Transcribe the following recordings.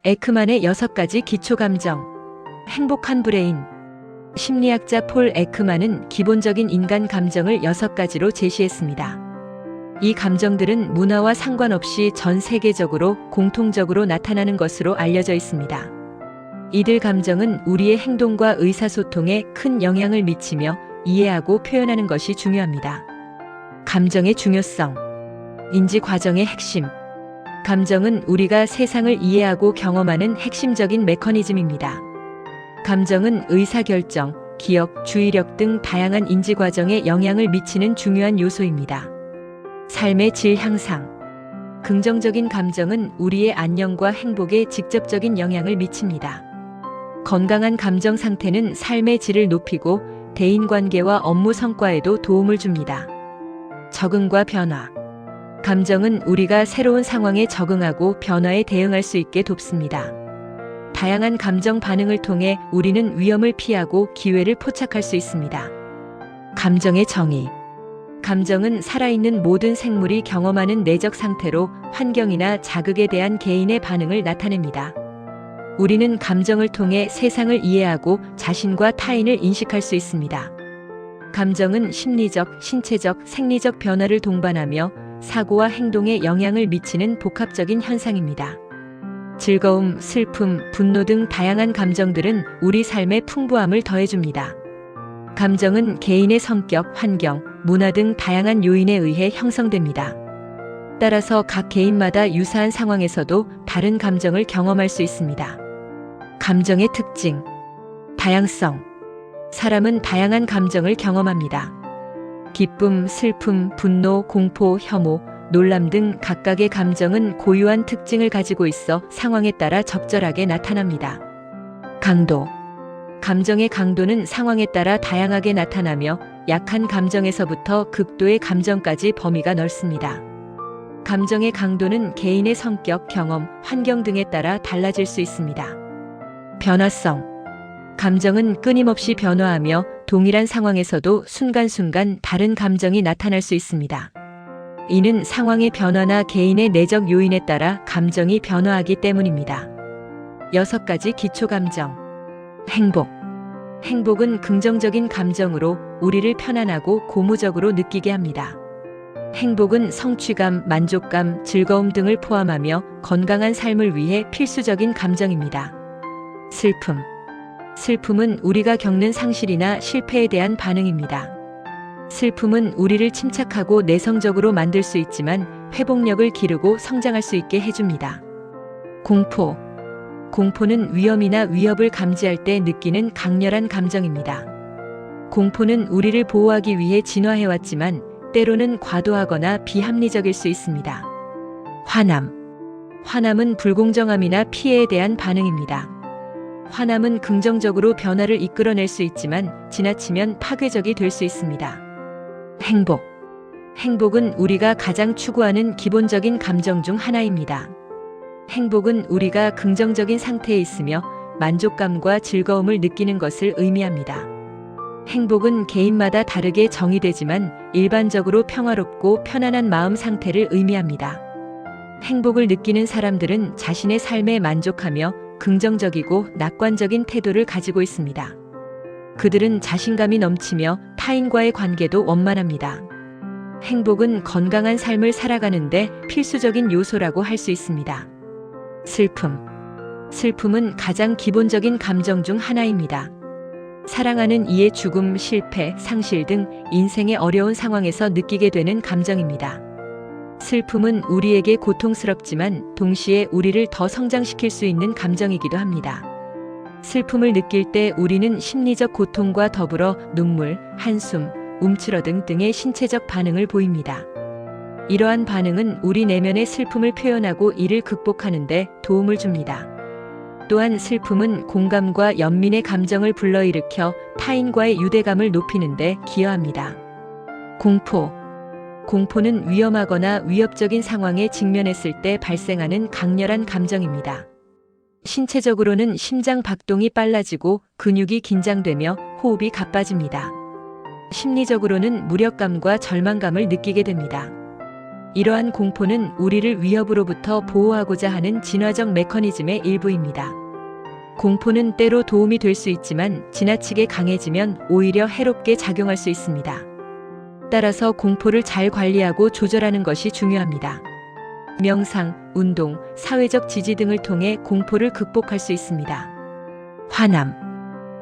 에크만의 6가지 기초감정. 행복한 브레인. 심리학자 폴 에크만은 기본적인 인간 감정을 6가지로 제시했습니다. 이 감정들은 문화와 상관없이 전 세계적으로 공통적으로 나타나는 것으로 알려져 있습니다. 이들 감정은 우리의 행동과 의사소통에 큰 영향을 미치며 이해하고 표현하는 것이 중요합니다. 감정의 중요성. 인지 과정의 핵심. 감정은 우리가 세상을 이해하고 경험하는 핵심적인 메커니즘입니다. 감정은 의사결정, 기억, 주의력 등 다양한 인지 과정에 영향을 미치는 중요한 요소입니다. 삶의 질 향상. 긍정적인 감정은 우리의 안녕과 행복에 직접적인 영향을 미칩니다. 건강한 감정 상태는 삶의 질을 높이고 대인관계와 업무 성과에도 도움을 줍니다. 적응과 변화. 감정은 우리가 새로운 상황에 적응하고 변화에 대응할 수 있게 돕습니다. 다양한 감정 반응을 통해 우리는 위험을 피하고 기회를 포착할 수 있습니다. 감정의 정의. 감정은 살아있는 모든 생물이 경험하는 내적 상태로 환경이나 자극에 대한 개인의 반응을 나타냅니다. 우리는 감정을 통해 세상을 이해하고 자신과 타인을 인식할 수 있습니다. 감정은 심리적, 신체적, 생리적 변화를 동반하며 사고와 행동에 영향을 미치는 복합적인 현상입니다. 즐거움, 슬픔, 분노 등 다양한 감정들은 우리 삶의 풍부함을 더해줍니다. 감정은 개인의 성격, 환경, 문화 등 다양한 요인에 의해 형성됩니다. 따라서 각 개인마다 유사한 상황에서도 다른 감정을 경험할 수 있습니다. 감정의 특징. 다양성. 사람은 다양한 감정을 경험합니다. 기쁨, 슬픔, 분노, 공포, 혐오, 놀람 등 각각의 감정은 고유한 특징을 가지고 있어 상황에 따라 적절하게 나타납니다. 강도. 감정의 강도는 상황에 따라 다양하게 나타나며 약한 감정에서부터 극도의 감정까지 범위가 넓습니다. 감정의 강도는 개인의 성격, 경험, 환경 등에 따라 달라질 수 있습니다. 변화성. 감정은 끊임없이 변화하며 동일한 상황에서도 순간순간 다른 감정이 나타날 수 있습니다. 이는 상황의 변화나 개인의 내적 요인에 따라 감정이 변화하기 때문입니다. 6가지 기초감정. 행복. 행복은 긍정적인 감정으로 우리를 편안하고 고무적으로 느끼게 합니다. 행복은 성취감, 만족감, 즐거움 등을 포함하며 건강한 삶을 위해 필수적인 감정입니다. 슬픔. 슬픔은 우리가 겪는 상실이나 실패에 대한 반응입니다. 슬픔은 우리를 침착하고 내성적으로 만들 수 있지만 회복력을 기르고 성장할 수 있게 해줍니다. 공포. 공포는 위험이나 위협을 감지할 때 느끼는 강렬한 감정입니다. 공포는 우리를 보호하기 위해 진화해왔지만 때로는 과도하거나 비합리적일 수 있습니다. 화남. 화남은 불공정함이나 피해에 대한 반응입니다. 화남은 긍정적으로 변화를 이끌어낼 수 있지만 지나치면 파괴적이 될 수 있습니다. 행복. 행복은 우리가 가장 추구하는 기본적인 감정 중 하나입니다. 행복은 우리가 긍정적인 상태에 있으며 만족감과 즐거움을 느끼는 것을 의미합니다. 행복은 개인마다 다르게 정의되지만 일반적으로 평화롭고 편안한 마음 상태를 의미합니다. 행복을 느끼는 사람들은 자신의 삶에 만족하며 긍정적이고 낙관적인 태도를 가지고 있습니다. 그들은 자신감이 넘치며 타인과의 관계도 원만합니다. 행복은 건강한 삶을 살아가는데 필수적인 요소라고 할 수 있습니다. 슬픔. 슬픔은 가장 기본적인 감정 중 하나입니다. 사랑하는 이의 죽음, 실패, 상실 등 인생의 어려운 상황에서 느끼게 되는 감정입니다. 슬픔은 우리에게 고통스럽지만 동시에 우리를 더 성장시킬 수 있는 감정이기도 합니다. 슬픔을 느낄 때 우리는 심리적 고통과 더불어 눈물, 한숨, 움츠러등 등의 신체적 반응을 보입니다. 이러한 반응은 우리 내면의 슬픔을 표현하고 이를 극복하는 데 도움을 줍니다. 또한 슬픔은 공감과 연민의 감정을 불러일으켜 타인과의 유대감을 높이는 데 기여합니다. 공포. 공포는 위험하거나 위협적인 상황에 직면했을 때 발생하는 강렬한 감정입니다. 신체적으로는 심장 박동이 빨라지고 근육이 긴장되며 호흡이 가빠집니다. 심리적으로는 무력감과 절망감을 느끼게 됩니다. 이러한 공포는 우리를 위협으로부터 보호하고자 하는 진화적 메커니즘의 일부입니다. 공포는 때로 도움이 될 수 있지만 지나치게 강해지면 오히려 해롭게 작용할 수 있습니다. 따라서 공포를 잘 관리하고 조절하는 것이 중요합니다. 명상, 운동, 사회적 지지 등을 통해 공포를 극복할 수 있습니다. 화남.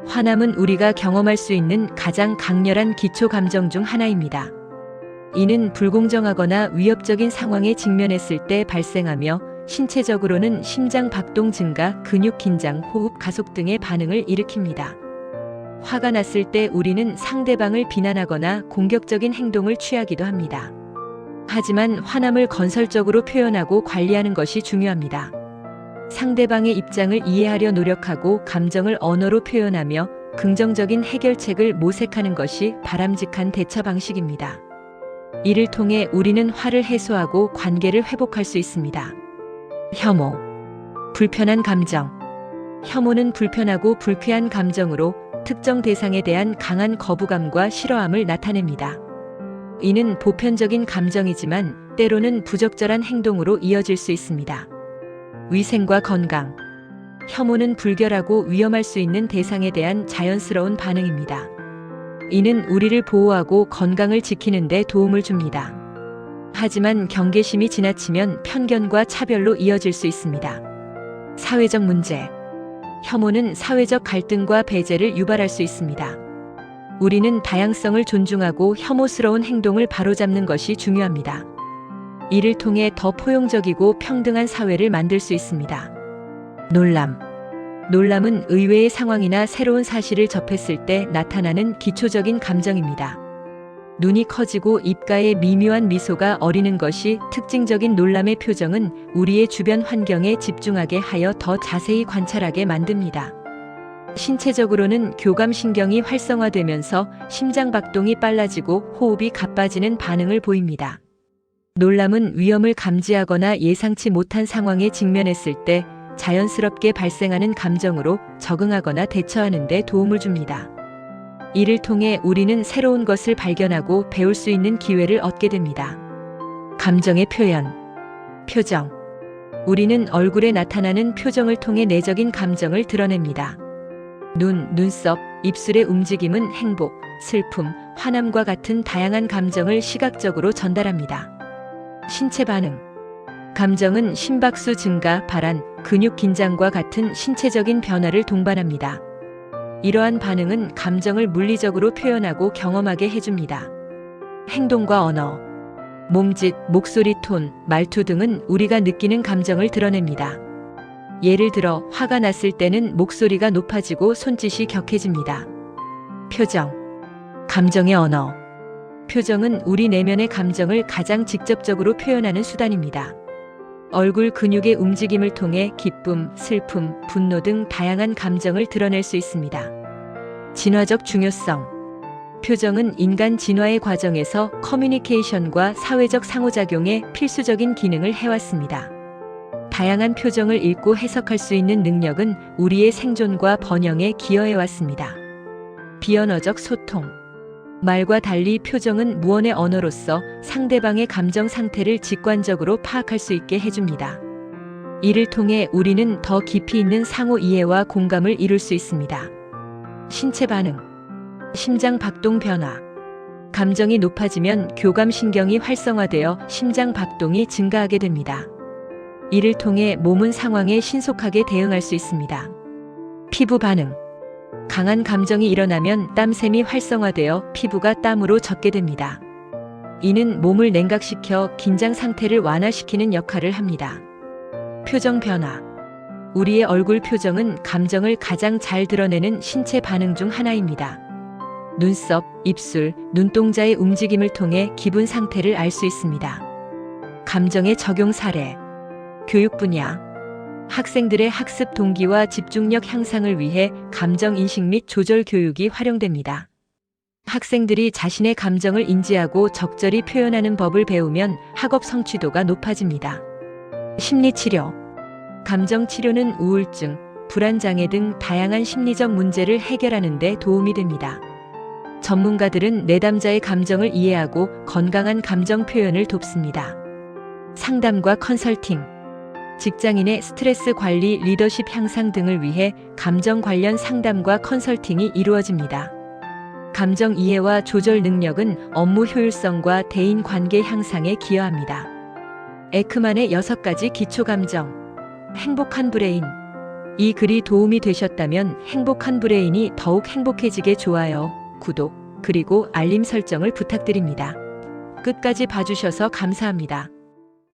화남은 우리가 경험할 수 있는 가장 강렬한 기초 감정 중 하나입니다. 이는 불공정하거나 위협적인 상황에 직면했을 때 발생하며 신체적으로는 심장 박동 증가, 근육 긴장, 호흡 가속 등의 반응을 일으킵니다. 화가 났을 때 우리는 상대방을 비난하거나 공격적인 행동을 취하기도 합니다. 하지만 화남을 건설적으로 표현하고 관리하는 것이 중요합니다. 상대방의 입장을 이해하려 노력하고 감정을 언어로 표현하며 긍정적인 해결책을 모색하는 것이 바람직한 대처 방식입니다. 이를 통해 우리는 화를 해소하고 관계를 회복할 수 있습니다. 혐오. 불편한 감정. 혐오는 불편하고 불쾌한 감정으로 특정 대상에 대한 강한 거부감과 싫어함을 나타냅니다. 이는 보편적인 감정이지만 때로는 부적절한 행동으로 이어질 수 있습니다. 위생과 건강. 혐오는 불결하고 위험할 수 있는 대상에 대한 자연스러운 반응입니다. 이는 우리를 보호하고 건강을 지키는 데 도움을 줍니다. 하지만 경계심이 지나치면 편견과 차별로 이어질 수 있습니다. 사회적 문제. 혐오는 사회적 갈등과 배제를 유발할 수 있습니다. 우리는 다양성을 존중하고 혐오스러운 행동을 바로잡는 것이 중요합니다. 이를 통해 더 포용적이고 평등한 사회를 만들 수 있습니다. 놀람. 놀람은 의외의 상황이나 새로운 사실을 접했을 때 나타나는 기초적인 감정입니다. 눈이 커지고 입가에 미묘한 미소가 어리는 것이 특징적인 놀람의 표정은 우리의 주변 환경에 집중하게 하여 더 자세히 관찰하게 만듭니다. 신체적으로는 교감신경이 활성화되면서 심장박동이 빨라지고 호흡이 가빠지는 반응을 보입니다. 놀람은 위험을 감지하거나 예상치 못한 상황에 직면했을 때 자연스럽게 발생하는 감정으로 적응하거나 대처하는 데 도움을 줍니다. 이를 통해 우리는 새로운 것을 발견하고 배울 수 있는 기회를 얻게 됩니다. 감정의 표현. 표정. 우리는 얼굴에 나타나는 표정을 통해 내적인 감정을 드러냅니다. 눈, 눈썹, 입술의 움직임은 행복, 슬픔, 화남과 같은 다양한 감정을 시각적으로 전달합니다. 신체 반응. 감정은 심박수 증가, 발한, 근육 긴장과 같은 신체적인 변화를 동반합니다. 이러한 반응은 감정을 물리적으로 표현하고 경험하게 해줍니다. 행동과 언어. 몸짓, 목소리 톤, 말투 등은 우리가 느끼는 감정을 드러냅니다. 예를 들어 화가 났을 때는 목소리가 높아지고 손짓이 격해집니다. 표정. 감정의 언어. 표정은 우리 내면의 감정을 가장 직접적으로 표현하는 수단입니다. 얼굴 근육의 움직임을 통해 기쁨, 슬픔, 분노 등 다양한 감정을 드러낼 수 있습니다. 진화적 중요성. 표정은 인간 진화의 과정에서 커뮤니케이션과 사회적 상호작용에 필수적인 기능을 해왔습니다. 다양한 표정을 읽고 해석할 수 있는 능력은 우리의 생존과 번영에 기여해왔습니다. 비언어적 소통. 말과 달리 표정은 무언의 언어로서 상대방의 감정 상태를 직관적으로 파악할 수 있게 해줍니다. 이를 통해 우리는 더 깊이 있는 상호 이해와 공감을 이룰 수 있습니다. 신체 반응. 심장 박동 변화. 감정이 높아지면 교감신경이 활성화되어 심장 박동이 증가하게 됩니다. 이를 통해 몸은 상황에 신속하게 대응할 수 있습니다. 피부 반응. 강한 감정이 일어나면 땀샘이 활성화되어 피부가 땀으로 젖게 됩니다. 이는 몸을 냉각시켜 긴장 상태를 완화시키는 역할을 합니다. 표정 변화. 우리의 얼굴 표정은 감정을 가장 잘 드러내는 신체 반응 중 하나입니다. 눈썹, 입술, 눈동자의 움직임을 통해 기분 상태를 알 수 있습니다. 감정의 적용 사례. 교육 분야. 학생들의 학습 동기와 집중력 향상을 위해 감정 인식 및 조절 교육이 활용됩니다. 학생들이 자신의 감정을 인지하고 적절히 표현하는 법을 배우면 학업 성취도가 높아집니다. 심리치료. 감정 치료는 우울증, 불안장애 등 다양한 심리적 문제를 해결하는 데 도움이 됩니다. 전문가들은 내담자의 감정을 이해하고 건강한 감정 표현을 돕습니다. 상담과 컨설팅, 직장인의 스트레스 관리, 리더십 향상 등을 위해 감정 관련 상담과 컨설팅이 이루어집니다. 감정 이해와 조절 능력은 업무 효율성과 대인 관계 향상에 기여합니다. 에크만의 6가지 기초 감정. 행복한 브레인. 이 글이 도움이 되셨다면 행복한 브레인이 더욱 행복해지게 좋아요, 구독, 그리고 알림 설정을 부탁드립니다. 끝까지 봐주셔서 감사합니다.